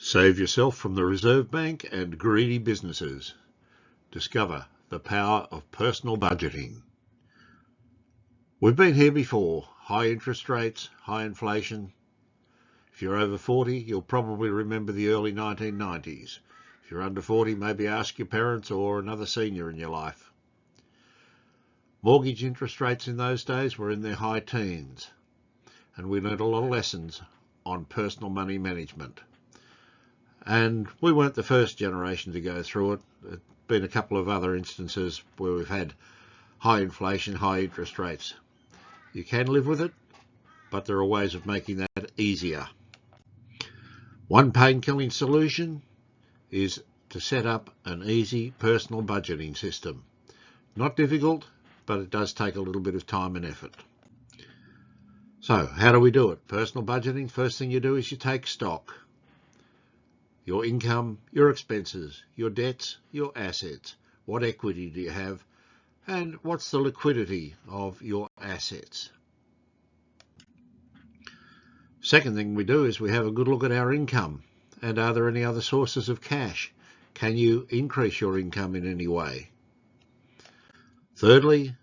Save yourself from the Reserve Bank and greedy businesses. Discover the power of personal budgeting. We've been here before. High interest rates, high inflation. If you're over 40, you'll probably remember the early 1990s. If you're under 40, maybe ask your parents or another senior in your life. Mortgage interest rates in those days were in their high teens, and we learned a lot of lessons on personal money management. And we weren't the first generation to go through it. There's been a couple of other instances where we've had high inflation, high interest rates. You can live with it, but there are ways of making that easier. One pain-killing solution is to set up an easy personal budgeting system. Not difficult, but it does take a little bit of time and effort. So, how do we do it? Personal budgeting, first thing you do is you take stock. Your income, your expenses, your debts, your assets. What equity do you have? And what's the liquidity of your assets? Second thing we do is we have a good look at our income. And are there any other sources of cash? Can you increase your income in any way? Thirdly,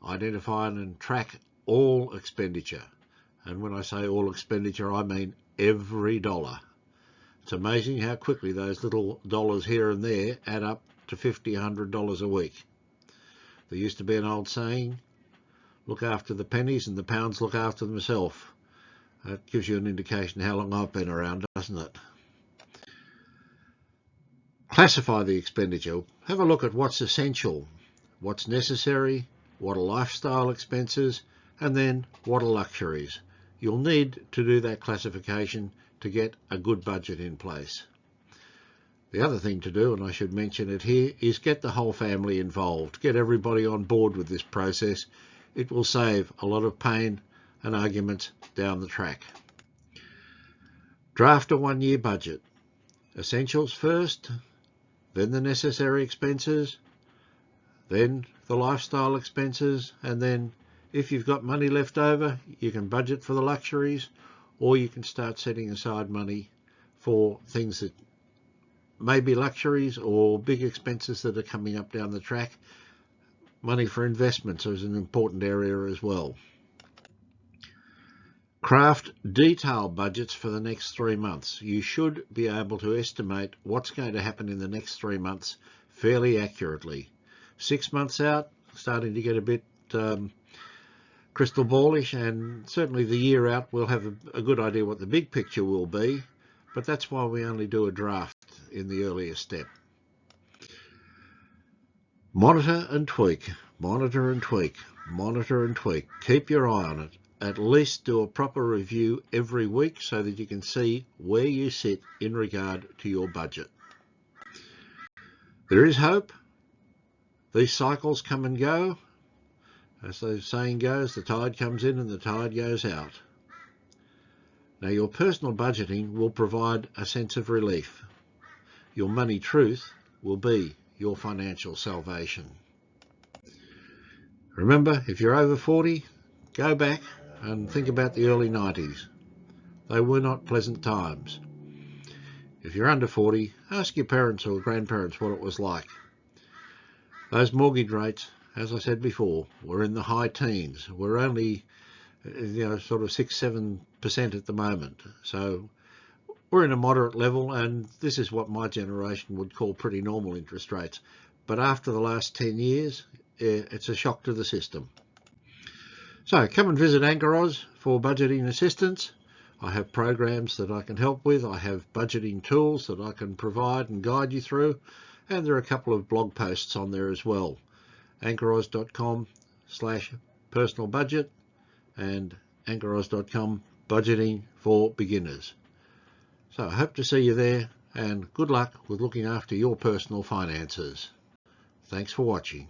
identify and track all expenditure. And when I say all expenditure, I mean every dollar. It's amazing how quickly those little dollars here and there add up to $50, $100 a week. There used to be an old saying, look after the pennies and the pounds look after themselves. That gives you an indication how long I've been around, doesn't it? Classify the expenditure. Have a look at what's essential, what's necessary, what are lifestyle expenses, and then what are luxuries. You'll need to do that classification to get a good budget in place. The other thing to do, and I should mention it here, is get the whole family involved. Get everybody on board with this process. It will save a lot of pain and arguments down the track. Draft a one-year budget. Essentials first, then the necessary expenses, then the lifestyle expenses, and then if you've got money left over, you can budget for the luxuries, or you can start setting aside money for things that may be luxuries or big expenses that are coming up down the track. Money for investments is an important area as well. Craft detailed budgets for the next 3 months. You should be able to estimate what's going to happen in the next 3 months fairly accurately. 6 months out, starting to get a bit crystal ballish, and certainly the year out we'll have a good idea what the big picture will be, but that's why we only do a draft in the earlier step. Monitor and tweak, monitor and tweak, monitor and tweak. Keep your eye on it. At least do a proper review every week so that you can see where you sit in regard to your budget. There is hope. These cycles come and go. As the saying goes, the tide comes in and the tide goes out. Now, your personal budgeting will provide a sense of relief. Your money truth will be your financial salvation. Remember, if you're over 40, go back and think about the early 90s. They were not pleasant times. If you're under 40, ask your parents or grandparents what it was like. Those mortgage rates, as I said before, we're in the high teens. We're only, sort of 6-7% at the moment. So we're in a moderate level, and this is what my generation would call pretty normal interest rates. But after the last 10 years, it's a shock to the system. So come and visit Anchoraus for budgeting assistance. I have programs that I can help with. I have budgeting tools that I can provide and guide you through. And there are a couple of blog posts on there as well. Anchoraus.com/personal budget and Anchoraus.com budgeting for beginners. So I hope to see you there, and good luck with looking after your personal finances. Thanks for watching.